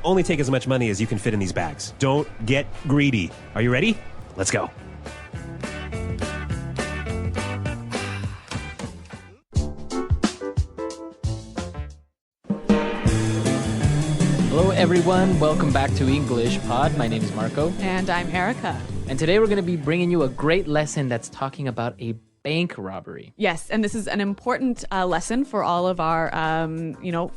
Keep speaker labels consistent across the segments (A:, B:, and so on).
A: Only take as much money as you can fit in these bags. Don't get greedy. Are you ready? Let's go.
B: Hello everyone, welcome back to English Pod. My name is Marco.
C: And I'm Erica.
B: And today we're going to be bringing you a great lesson that's talking about a bank robbery.
C: Yes, and this is an important lesson for all of our,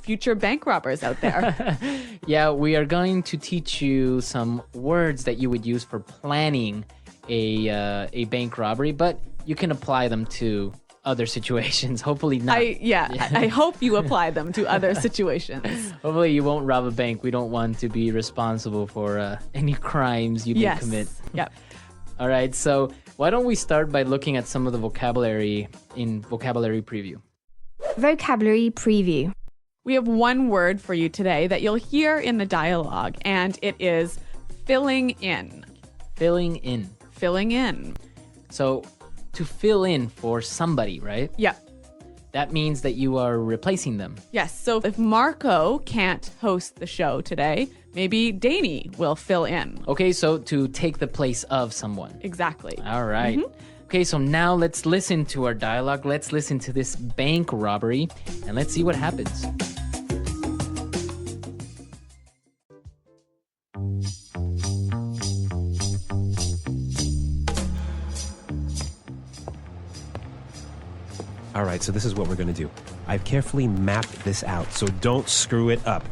C: future bank robbers out there.
B: Yeah, we are going to teach you some words that you would use for planning a bank robbery, but you can apply them to other situations. Hopefully not.
C: I hope you apply them to other situations.
B: Hopefully you won't rob a bank. We don't want to be responsible for any crimes you may commit.
C: Yep.
B: All right, so why don't we start by looking at some of the vocabulary in Vocabulary Preview.
D: Vocabulary Preview.
C: We have one word for you today that you'll hear in the dialogue, and it is filling in.
B: Filling in.
C: Filling in.
B: So to fill in for somebody, right?
C: Yeah.
B: That means that you are replacing them.
C: Yes. So if Marco can't host the show today, maybe Danny will fill in.
B: Okay, so to take the place of someone.
C: Exactly.
B: All right. Okay, so now let's listen to our dialogue. Let's listen to this bank robbery and let's see what happens.
A: All right, so this is what we're going to do. I've carefully mapped this out, so don't screw it up.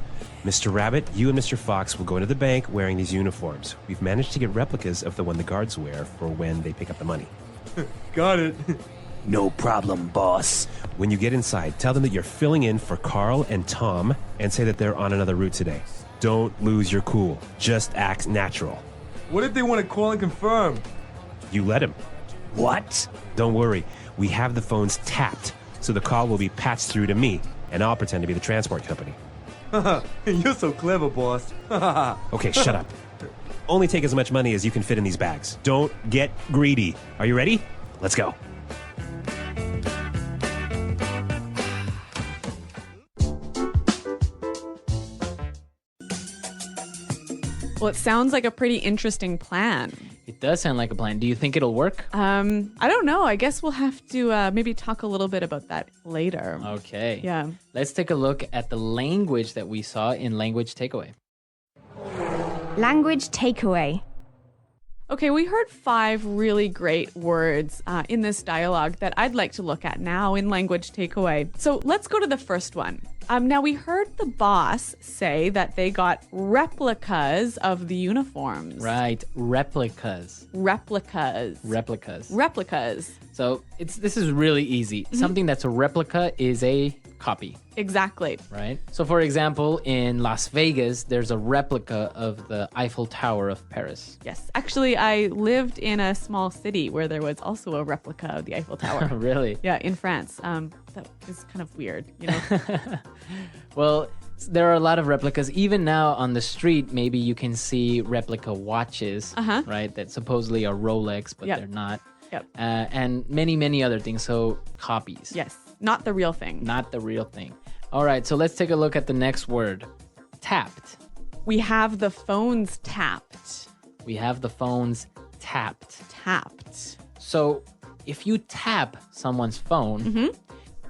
A: Mr. Rabbit, you and Mr. Fox will go into the bank wearing these uniforms. We've managed to get replicas of the one the guards wear for when they pick up the money.
E: Got it.
A: No problem, boss. When you get inside, tell them that you're filling in for Carl and Tom and say that they're on another route today. Don't lose your cool. Just act natural.
E: What if they want to call and confirm?
A: You let him. What? Don't worry. We have the phones tapped, so the call will be patched through to me, and I'll pretend to be the transport company.
E: You're so clever, boss.
A: Okay, shut up. Only take as much money as you can fit in these bags. Don't get greedy. Are you ready? Let's go.
C: Well, it sounds like a pretty interesting plan.
B: It does sound like a plan. Do you think it'll work?
C: I don't know. I guess we'll have to maybe talk a little bit about that later.
B: Okay.
C: Yeah.
B: Let's take a look at the language that we saw in Language Takeaway.
D: Language Takeaway.
C: Okay, we heard 5 really great words in this dialogue that I'd like to look at now in Language Takeaway. So let's go to the first one. Now, we heard the boss say that they got replicas of the uniforms.
B: Right. Replicas.
C: Replicas.
B: Replicas.
C: Replicas.
B: So this is really easy. Something that's a replica is a copy.
C: Exactly.
B: Right? So for example, in Las Vegas, there's a replica of the Eiffel Tower of Paris.
C: Yes. Actually, I lived in a small city where there was also a replica of the Eiffel Tower.
B: Really?
C: Yeah, in France. That is kind of weird, you know?
B: Well, there are a lot of replicas. Even now on the street, maybe you can see replica watches, right? That supposedly are Rolex, but they're not.
C: Yep.
B: And many, many other things. So copies.
C: Yes. Not the real thing.
B: Not the real thing. All right, so let's take a look at the next word. Tapped.
C: We have the phones tapped.
B: We have the phones tapped.
C: Tapped.
B: So if you tap someone's phone,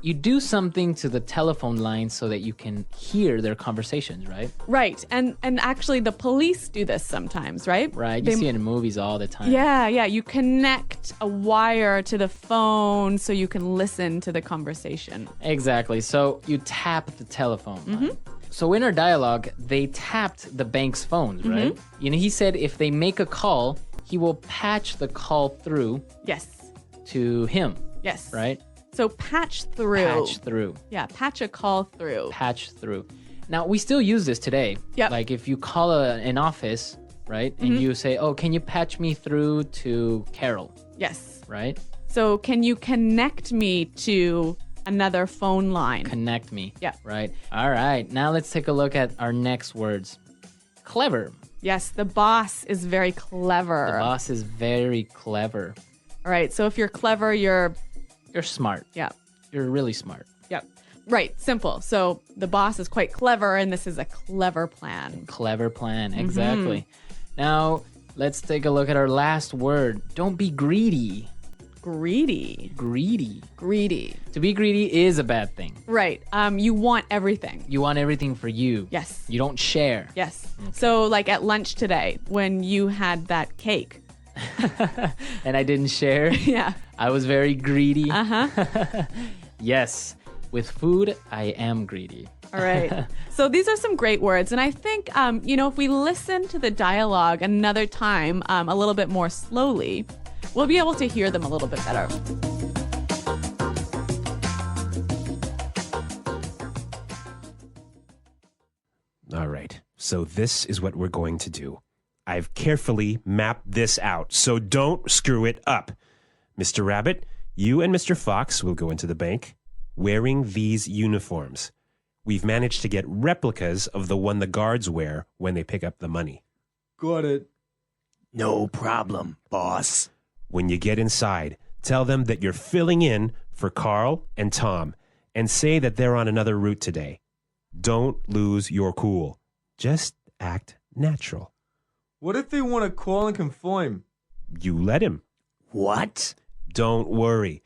B: you do something to the telephone line so that you can hear their conversations, right?
C: Right. And actually the police do this sometimes, right?
B: Right. You see it in movies all the time.
C: Yeah. You connect a wire to the phone so you can listen to the conversation.
B: Exactly. So you tap the telephone line. So in our dialogue, they tapped the bank's phones, right? You know, he said if they make a call, he will patch the call through
C: Yes.
B: to him,
C: Yes.
B: right?
C: So patch through.
B: Patch through.
C: Yeah, patch a call through.
B: Patch through. Now, we still use this today.
C: Yep.
B: Like if you call an office, right? And you say, oh, can you patch me through to Carol,
C: Yes.
B: right?
C: So can you connect me to another phone line?
B: Connect me.
C: Yeah.
B: Right. All right. Now let's take a look at our next words. Clever.
C: Yes, the boss is very clever.
B: The boss is very clever.
C: All right, so if you're clever, you're
B: You're smart.
C: yeah.
B: You're really smart.
C: Yep. Right, simple. So the boss is quite clever, and this is a clever plan.
B: Clever plan, exactly. Now, let's take a look at our last word. Don't be greedy.
C: Greedy.
B: Greedy. To be greedy is a bad thing.
C: Right. You want everything.
B: You want everything for you.
C: Yes.
B: You don't share.
C: Yes. So like at lunch today, when you had that cake.
B: And I didn't share.
C: Yeah.
B: I was very greedy.
C: Uh-huh.
B: Yes. With food, I am greedy.
C: All right. So these are some great words. And I think, if we listen to the dialogue another time a little bit more slowly, we'll be able to hear them a little bit better.
A: All right. So this is what we're going to do. I've carefully mapped this out, so don't screw it up. Mr. Rabbit, you and Mr. Fox will go into the bank wearing these uniforms. We've managed to get replicas of the one the guards wear when they pick up the money.
E: Got it.
F: No problem, boss.
A: When you get inside, tell them that you're filling in for Carl and Tom and say that they're on another route today. Don't lose your cool. Just act natural.
E: What if they want to call and confirm?
A: You let him.
F: What?
A: Don't worry.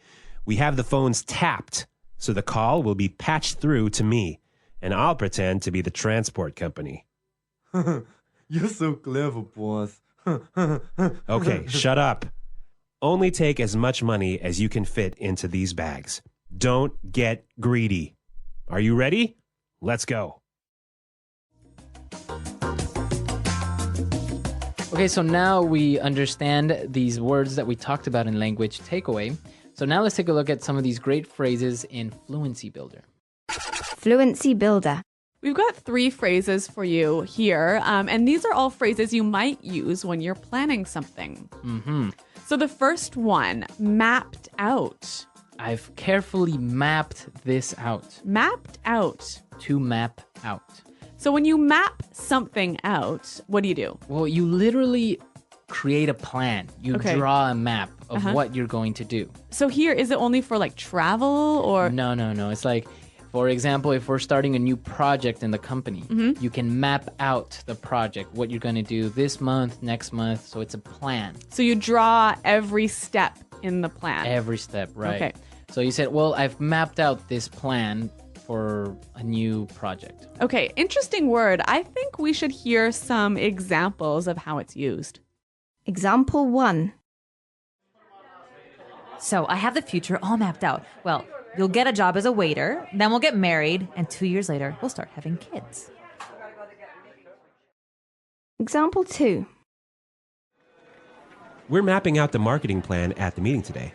A: We have the phones tapped, so the call will be patched through to me, and I'll pretend to be the transport company.
E: You're so clever, boss.
A: Okay, shut up. Only take as much money as you can fit into these bags. Don't get greedy. Are you ready? Let's go.
B: Okay, so now we understand these words that we talked about in language takeaway. So now let's take a look at some of these great phrases in Fluency Builder.
D: Fluency Builder.
C: We've got 3 phrases for you here, and these are all phrases you might use when you're planning something. So the first one, mapped out.
B: I've carefully mapped this out.
C: Mapped out.
B: To map out.
C: So when you map something out, what do you do?
B: Well, you literally create a plan. You
C: Okay.
B: draw a map of what you're going to do.
C: So here, is it only for like travel or?
B: No. It's like, for example, if we're starting a new project in the company, you can map out the project, what you're going to do this month, next month. So it's a plan.
C: So you draw every step in the plan.
B: Every step, right?
C: Okay.
B: So you said, well, I've mapped out this plan for a new project.
C: Okay, interesting word. I think we should hear some examples of how it's used.
D: Example 1.
G: So I have the future all mapped out. Well, you'll get a job as a waiter, then we'll get married, and 2 years later, we'll start having kids.
D: Example 2.
A: We're mapping out the marketing plan at the meeting today.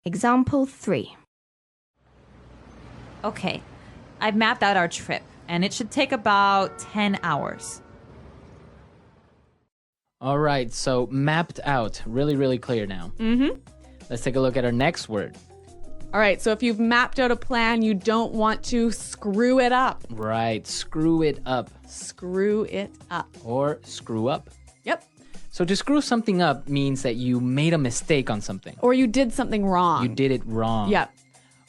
D: Example 3.
G: Okay, I've mapped out our trip, and it should take about 10 hours.
B: All right, so mapped out. Really, really clear now. Let's take a look at our next word.
C: All right, so if you've mapped out a plan, you don't want to screw it up.
B: Right, screw it up
C: Screw it up.
B: or screw up.
C: Yep.
B: So to screw something up means that you made a mistake on something.
C: Or you did something wrong.
B: You did it wrong.
C: Yep.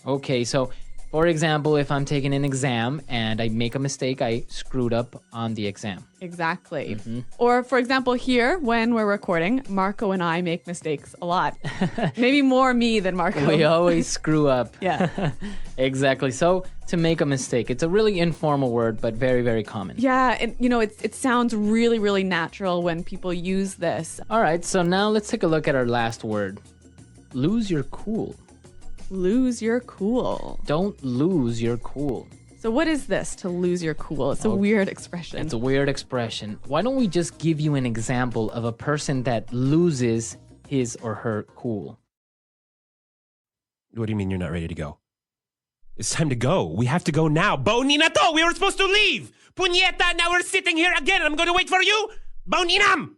B: Okay, so for example, if I'm taking an exam and I make a mistake, I screwed up on the exam.
C: Exactly. Or for example, here when we're recording, Marco and I make mistakes a lot. Maybe more me than Marco.
B: We always screw up.
C: Yeah.
B: Exactly. So to make a mistake, it's a really informal word, but very, very common.
C: Yeah, and it sounds really, really natural when people use this.
B: All right, so now let's take a look at our last word. Lose your cool.
C: Lose your cool.
B: Don't lose your cool.
C: So what is this, to lose your cool? It's a weird expression.
B: It's a weird expression. Why don't we just give you an example of a person that loses his or her cool?
A: What do you mean you're not ready to go? It's time to go. We have to go now. Baunina to! We were supposed to leave! Punyeta, now we're sitting here again. I'm going to wait for you. Bauninam!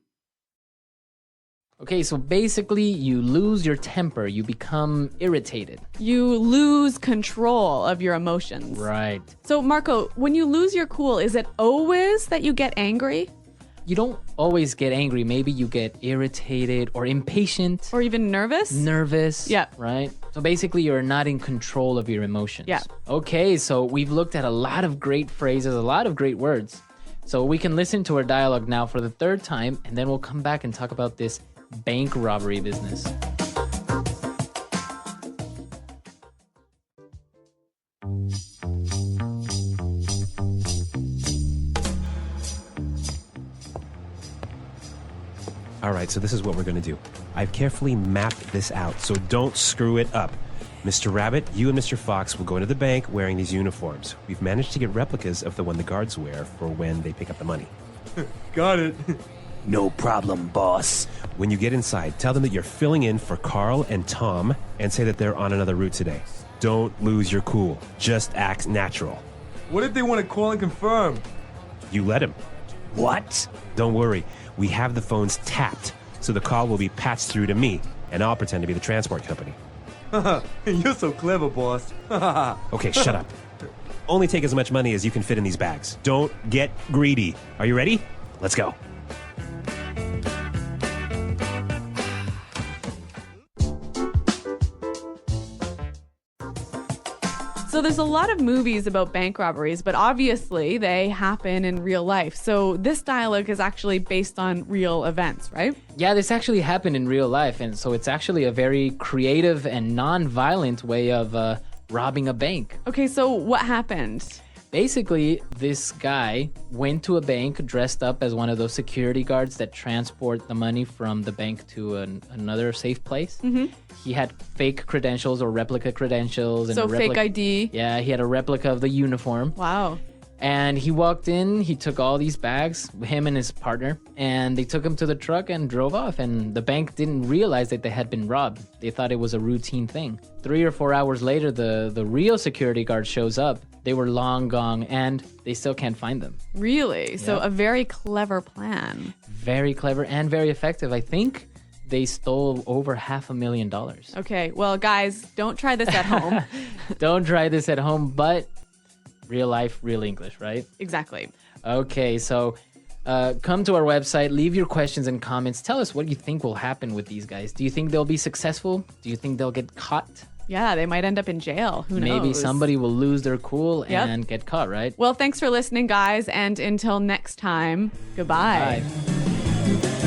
B: Okay, so basically you lose your temper. You become irritated.
C: You lose control of your emotions.
B: Right.
C: So Marco, when you lose your cool, is it always that you get angry?
B: you don't always get angry. Maybe you get irritated or impatient,
C: Or even nervous?
B: nervous.
C: Yeah.
B: Right? So basically, you're not in control of your emotions.
C: Yeah.
B: Okay, so we've looked at a lot of great phrases, a lot of great words. So we can listen to our dialogue now for the third time, and then we'll come back and talk about this bank robbery business.
A: All right, so this is what we're going to do. I've carefully mapped this out, so don't screw it up. Mr. Rabbit, you and Mr. Fox will go into the bank wearing these uniforms. We've managed to get replicas of the one the guards wear for when they pick up the money.
E: Got it.
F: No problem, boss.
A: When you get inside, tell them that you're filling in for Carl and Tom and say that they're on another route today. Don't lose your cool. Just act natural.
E: What if they want to call and confirm?
A: You let him.
F: What?
A: Don't worry. We have the phones tapped, so the call will be patched through to me, and I'll pretend to be the transport company.
E: You're so clever, boss.
A: Okay, shut up. Only take as much money as you can fit in these bags. Don't get greedy. Are you ready? Let's go.
C: So there's a lot of movies about bank robberies, but obviously they happen in real life. So this dialogue is actually based on real events, right?
B: Yeah, this actually happened in real life, and so it's actually a very creative and non-violent way of robbing a bank.
C: Okay, so what happened?
B: Basically, this guy went to a bank dressed up as one of those security guards that transport the money from the bank to another safe place. Mm-hmm. He had fake credentials or replica credentials. And
C: So fake ID.
B: Yeah, he had a replica of the uniform.
C: Wow.
B: And he walked in, he took all these bags, him and his partner, and they took him to the truck and drove off. And the bank didn't realize that they had been robbed. They thought it was a routine thing. 3 or 4 hours later, the real security guard shows up. They were long gone, and they still can't find them.
C: Really? So
B: Yep.
C: a very clever plan.
B: Very clever and very effective. I think they stole over $500,000.
C: Okay, well, guys, don't try this at home.
B: Don't try this at home, but real life, real English, right?
C: Exactly.
B: Okay, so come to our website, leave your questions and comments. Tell us what you think will happen with these guys. Do you think they'll be successful? Do you think they'll get caught?
C: Yeah, they might end up in jail. Who knows?
B: Maybe somebody will lose their cool
C: Yep.
B: and get caught, right?
C: Well, thanks for listening, guys. And until next time, goodbye.
B: Bye.